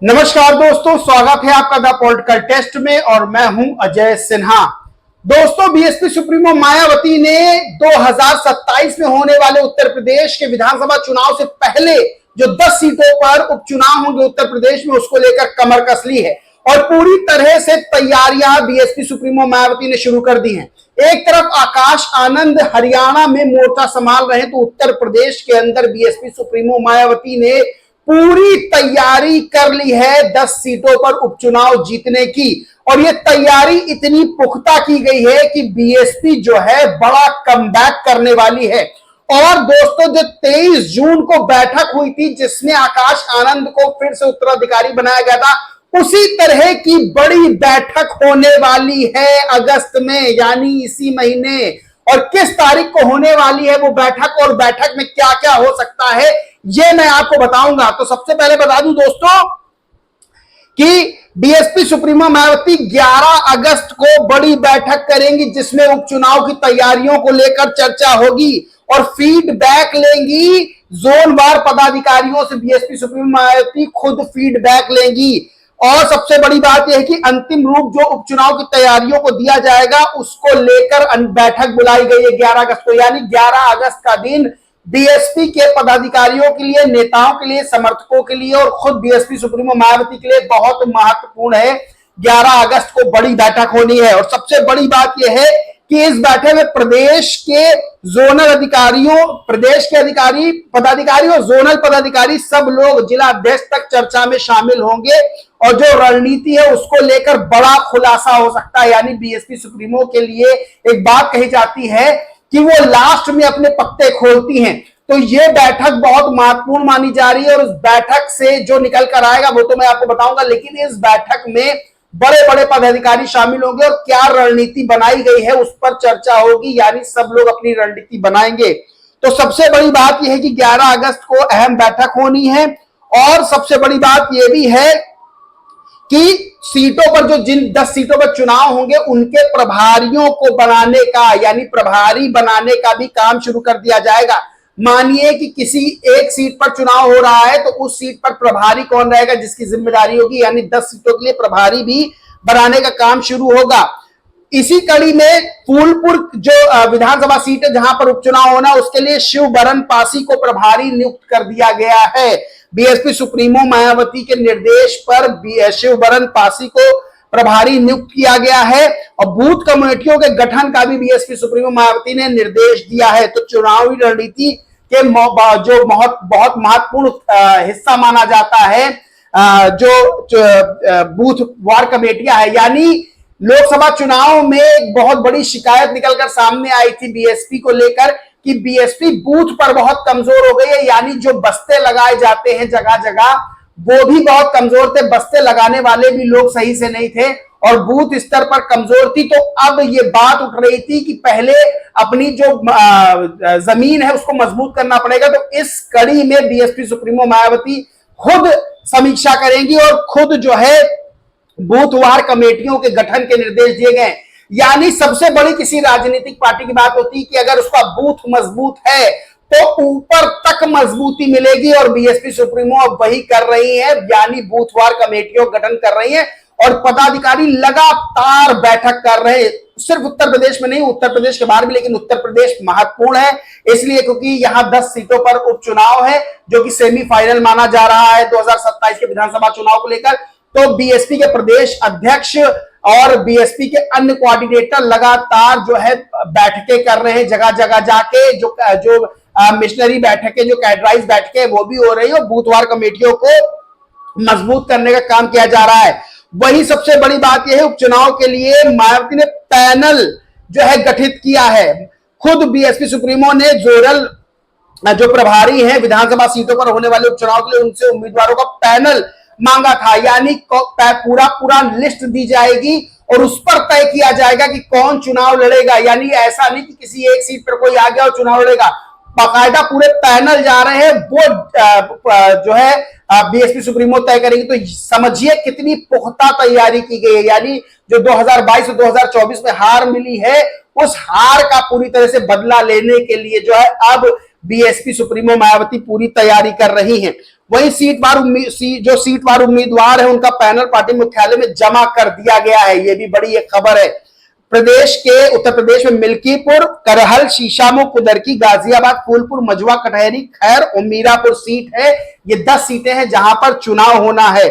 नमस्कार दोस्तों, स्वागत है आपका द पॉलिटिकल टेस्ट में और मैं हूं अजय सिन्हा। दोस्तों, बीएसपी सुप्रीमो मायावती ने 2027 में होने वाले उत्तर प्रदेश के विधानसभा चुनाव से पहले जो 10 सीटों पर उपचुनाव होंगे उत्तर प्रदेश में, उसको लेकर कमर कस ली है और पूरी तरह से तैयारियां बीएसपी सुप्रीमो मायावती ने शुरू कर दी हैं। एक तरफ आकाश आनंद हरियाणा में मोर्चा संभाल रहे हैं, तो उत्तर प्रदेश के अंदर बीएसपी सुप्रीमो मायावती ने पूरी तैयारी कर ली है 10 सीटों पर उपचुनाव जीतने की। और ये तैयारी इतनी पुख्ता की गई है कि बीएसपी जो है बड़ा कमबैक करने वाली है। और दोस्तों, जो 23 जून को बैठक हुई थी जिसमें आकाश आनंद को फिर से उत्तराधिकारी बनाया गया था, उसी तरह की बड़ी बैठक होने वाली है अगस्त में, यानी इसी महीने। और किस तारीख को होने वाली है वो बैठक और बैठक में क्या क्या हो सकता है, ये मैं आपको बताऊंगा। तो सबसे पहले बता दूं दोस्तों कि बीएसपी सुप्रीमो मायावती 11 अगस्त को बड़ी बैठक करेंगी जिसमें उपचुनाव की तैयारियों को लेकर चर्चा होगी और फीडबैक लेंगी जोन वार पदाधिकारियों से। बीएसपी सुप्रीमो मायावती खुद फीडबैक लेंगी। और सबसे बड़ी बात यह है कि अंतिम रूप जो उपचुनाव की तैयारियों को दिया जाएगा उसको लेकर बैठक बुलाई गई है 11 अगस्त को, यानी 11 अगस्त का दिन बीएसपी के पदाधिकारियों के लिए, नेताओं के लिए, समर्थकों के लिए और खुद बीएसपी सुप्रीमो मायावती के लिए बहुत महत्वपूर्ण है। 11 अगस्त को बड़ी बैठक होनी है। और सबसे बड़ी बात यह है कि इस बैठक में प्रदेश के जोनल अधिकारियों, प्रदेश के अधिकारी, पदाधिकारी और जोनल पदाधिकारी सब लोग जिला अध्यक्ष तक चर्चा में शामिल होंगे और जो रणनीति है उसको लेकर बड़ा खुलासा हो सकता है। यानी बीएसपी सुप्रीमो के लिए एक बात कही जाती है कि वो लास्ट में अपने पत्ते खोलती हैं। तो ये बैठक बहुत महत्वपूर्ण मानी जा रही है और उस बैठक से जो निकल कर आएगा वो तो मैं आपको बताऊंगा, लेकिन इस बैठक में बड़े बड़े पदाधिकारी शामिल होंगे और क्या रणनीति बनाई गई है उस पर चर्चा होगी, यानी सब लोग अपनी रणनीति बनाएंगे। तो सबसे बड़ी बात यह है कि 11 अगस्त को अहम बैठक होनी है। और सबसे बड़ी बात यह भी है कि सीटों पर जो जिन 10 सीटों पर चुनाव होंगे उनके प्रभारियों को बनाने का, यानी प्रभारी बनाने का भी काम शुरू कर दिया जाएगा। मानिए कि किसी एक सीट पर चुनाव हो रहा है तो उस सीट पर प्रभारी कौन रहेगा जिसकी जिम्मेदारी होगी, यानी 10 सीटों के लिए प्रभारी भी बनाने का काम शुरू होगा। इसी कड़ी में फूलपुर जो विधानसभा सीट है जहां पर उपचुनाव होना, उसके लिए शिवबरन पासी को प्रभारी नियुक्त कर दिया गया है। बीएसपी सुप्रीमो मायावती के निर्देश पर शिवबरन पासी को प्रभारी नियुक्त किया गया है और बूथ कम्युनिटियों के गठन का भी बीएसपी सुप्रीमो मायावती ने निर्देश दिया है। तो चुनावी रणनीति के जो बहुत महत्वपूर्ण हिस्सा माना जाता है जो बूथ वार कमेटियां है, यानी लोकसभा चुनाव में एक बहुत बड़ी शिकायत निकलकर सामने आई थी बीएसपी को लेकर कि बीएसपी बूथ पर बहुत कमजोर हो गई है, यानी जो बस्ते लगाए जाते हैं जगह जगह वो भी बहुत कमजोर थे, बस्ते लगाने वाले भी लोग सही से नहीं थे और बूथ स्तर पर कमजोर थी। तो अब ये बात उठ रही थी कि पहले अपनी जो जमीन है उसको मजबूत करना पड़ेगा। तो इस कड़ी में बीएसपी सुप्रीमो मायावती खुद समीक्षा करेंगी और खुद जो है बूथवार कमेटियों के गठन के निर्देश दिए गए। यानी सबसे बड़ी किसी राजनीतिक पार्टी की बात होती है कि अगर उसका बूथ मजबूत है तो ऊपर तक मजबूती मिलेगी और बीएसपी सुप्रीमो अब वही कर रही है, यानी बूथवार कमेटियों का गठन कर रही है और पदाधिकारी लगातार बैठक कर रहे हैं। सिर्फ उत्तर प्रदेश में नहीं, उत्तर प्रदेश के बाहर भी, लेकिन उत्तर प्रदेश महत्वपूर्ण है इसलिए क्योंकि यहां 10 सीटों पर उपचुनाव है जो कि सेमीफाइनल माना जा रहा है 2027 के विधानसभा चुनाव को लेकर। तो बीएसपी के प्रदेश अध्यक्ष और बीएसपी के अन्य कोऑर्डिनेटर लगातार जो है बैठकें कर रहे हैं जगह जगह जाके। जो मिशनरी बैठकें, जो कैडराइज बैठकें वो भी हो रही है और बूथवार कमेटियों को मजबूत करने का काम किया जा रहा है। वही सबसे बड़ी बात यह है, उपचुनाव के लिए मायावती ने पैनल जो है गठित किया है। खुद बीएसपी सुप्रीमो ने जोनल जो प्रभारी हैं विधानसभा सीटों पर होने वाले उपचुनाव के लिए उनसे उम्मीदवारों का पैनल मांगा था, यानी पूरा लिस्ट दी जाएगी और उस पर तय किया जाएगा कि कौन चुनाव लड़ेगा। यानी ऐसा नहीं कि किसी एक सीट पर कोई आ गया और चुनाव लड़ेगा, बाकायदा पूरे पैनल जा रहे हैं, वो जो है बीएसपी सुप्रीमो तय करेगी। तो समझिए कितनी पुख्ता तैयारी की गई है, यानी जो 2022 और 2024 में हार मिली है उस हार का पूरी तरह से बदला लेने के लिए जो है अब बीएसपी सुप्रीमो मायावती पूरी तैयारी कर रही हैं। वही जो सीटवार उम्मीदवार है उनका पैनल पार्टी मुख्यालय में जमा कर दिया गया है। यह भी बड़ी एक खबर है। प्रदेश के उत्तर प्रदेश में मिल्कीपुर, करहल, शीशामऊ, कुदरकी, गाजियाबाद, फूलपुर, मझुआ, कटहरी, खैर और मीरापुर सीट है। ये 10 सीटें हैं जहां पर चुनाव होना है।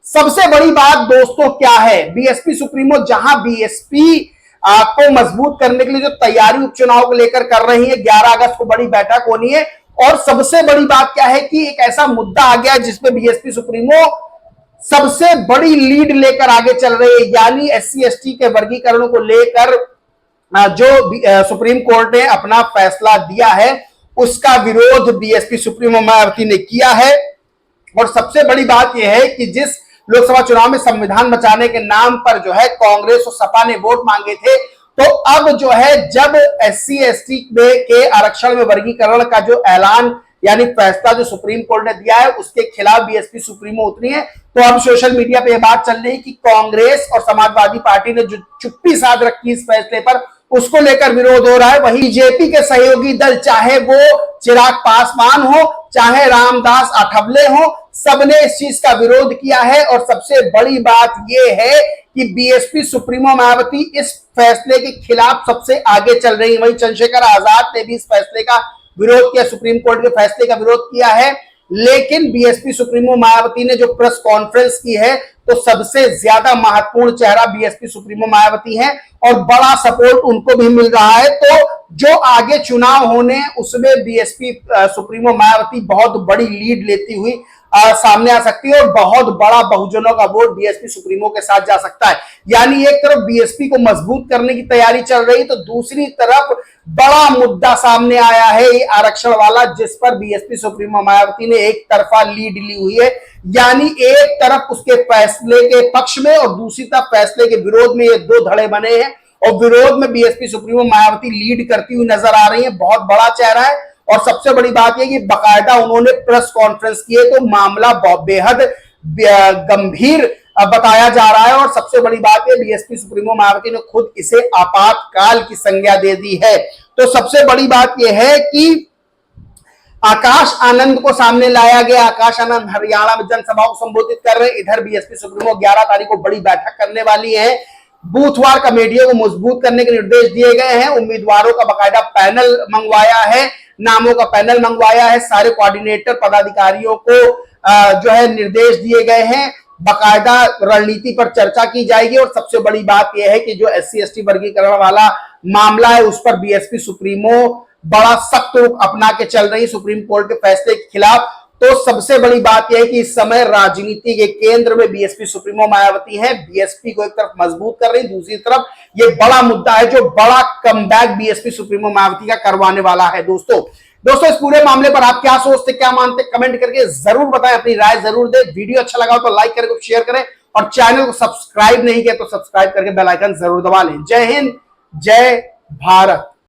सबसे बड़ी बात दोस्तों क्या है, बीएसपी सुप्रीमो जहां बीएसपी को मजबूत करने के लिए जो तैयारी उपचुनाव को लेकर कर रही है, 11 अगस्त को बड़ी बैठक होनी है। और सबसे बड़ी बात क्या है कि एक ऐसा मुद्दा आ गया जिसमें बीएसपी सुप्रीमो सबसे बड़ी लीड लेकर आगे चल रही है, यानी एससी एसटी के वर्गीकरण को लेकर जो सुप्रीम कोर्ट ने अपना फैसला दिया है उसका विरोध बीएसपी सुप्रीमो मायावती ने किया है। और सबसे बड़ी बात यह है कि जिस लोकसभा चुनाव में संविधान बचाने के नाम पर जो है कांग्रेस और सपा ने वोट मांगे थे, तो अब जो है जब एससी एसटी के आरक्षण में वर्गीकरण का जो ऐलान यानी फैसला जो सुप्रीम कोर्ट ने दिया है उसके खिलाफ बीएसपी सुप्रीमो उतरी है, तो अब सोशल मीडिया पे यह बात चल रही है कि कांग्रेस और समाजवादी पार्टी ने जो चुप्पी साध रखी इस फैसले पर उसको लेकर विरोध हो रहा है। वही बीजेपी के सहयोगी दल, चाहे वो चिराग पासवान हो चाहे रामदास आठवले हो, सबने इस चीज का विरोध किया है। और सबसे बड़ी बात यह है कि बीएसपी सुप्रीमो मायावती इस फैसले के खिलाफ सबसे आगे चल रही है। वहीं चंद्रशेखर आजाद ने भी इस फैसले का विरोध किया, सुप्रीम कोर्ट के फैसले का विरोध किया है। लेकिन बीएसपी सुप्रीमो मायावती ने जो प्रेस कॉन्फ्रेंस की है तो सबसे ज्यादा महत्वपूर्ण चेहरा बीएसपी सुप्रीमो मायावती है और बड़ा सपोर्ट उनको भी मिल रहा है। तो जो आगे चुनाव होने उसमें बीएसपी सुप्रीमो मायावती बहुत बड़ी लीड लेती हुई सामने आ सकती है और बहुत बड़ा बहुजनों का वोट बीएसपी सुप्रीमो के साथ जा सकता है। यानी एक तरफ बीएसपी को मजबूत करने की तैयारी चल रही तो दूसरी तरफ बड़ा मुद्दा सामने आया है ये आरक्षण वाला, जिस पर बीएसपी सुप्रीमो मायावती ने एक तरफा लीड ली हुई है। यानी एक तरफ उसके फैसले के पक्ष में और दूसरी तरफ फैसले के विरोध में ये दो धड़े बने हैं और विरोध में बीएसपी सुप्रीमो मायावती लीड करती हुई नजर आ रही है। बहुत बड़ा चेहरा है और सबसे बड़ी बात यह कि बाकायदा उन्होंने प्रेस कॉन्फ्रेंस की है तो मामला बेहद गंभीर बताया जा रहा है। और सबसे बड़ी बात है बीएसपी सुप्रीमो मायावती ने खुद इसे आपातकाल की संज्ञा दे दी है। तो सबसे बड़ी बात यह है कि आकाश आनंद को सामने लाया गया। आकाश आनंद हरियाणा में जनसभा को संबोधित कर रहे हैं। इधर बीएसपी सुप्रीमो 11 तारीख को बड़ी बैठक करने वाली है। बूथवार कमेटियों को मजबूत करने के निर्देश दिए गए हैं। उम्मीदवारों का बाकायदा पैनल मंगवाया है, नामों का पैनल मंगवाया है। सारे कोऑर्डिनेटर पदाधिकारियों को जो है निर्देश दिए गए हैं। बाकायदा रणनीति पर चर्चा की जाएगी। और सबसे बड़ी बात यह है कि जो एससी एसटी वर्गीकरण वाला मामला है उस पर बीएसपी सुप्रीमो बड़ा सख्त रुख अपना के चल रही सुप्रीम कोर्ट के फैसले के खिलाफ। तो सबसे बड़ी बात यह है कि इस समय राजनीति के केंद्र में बीएसपी सुप्रीमो मायावती है। बीएसपी को एक तरफ मजबूत कर रही, दूसरी तरफ ये बड़ा मुद्दा है जो बड़ा कमबैक बीएसपी सुप्रीमो मायावती का करवाने वाला है। दोस्तों इस पूरे मामले पर आप क्या सोचते, क्या मानते, कमेंट करके जरूर बताएं, अपनी राय जरूर दें। वीडियो अच्छा लगा हो तो लाइक करें, शेयर करें और चैनल को सब्सक्राइब नहीं किया तो सब्सक्राइब करके बेल आइकन जरूर दबा लें। जय हिंद, जय भारत।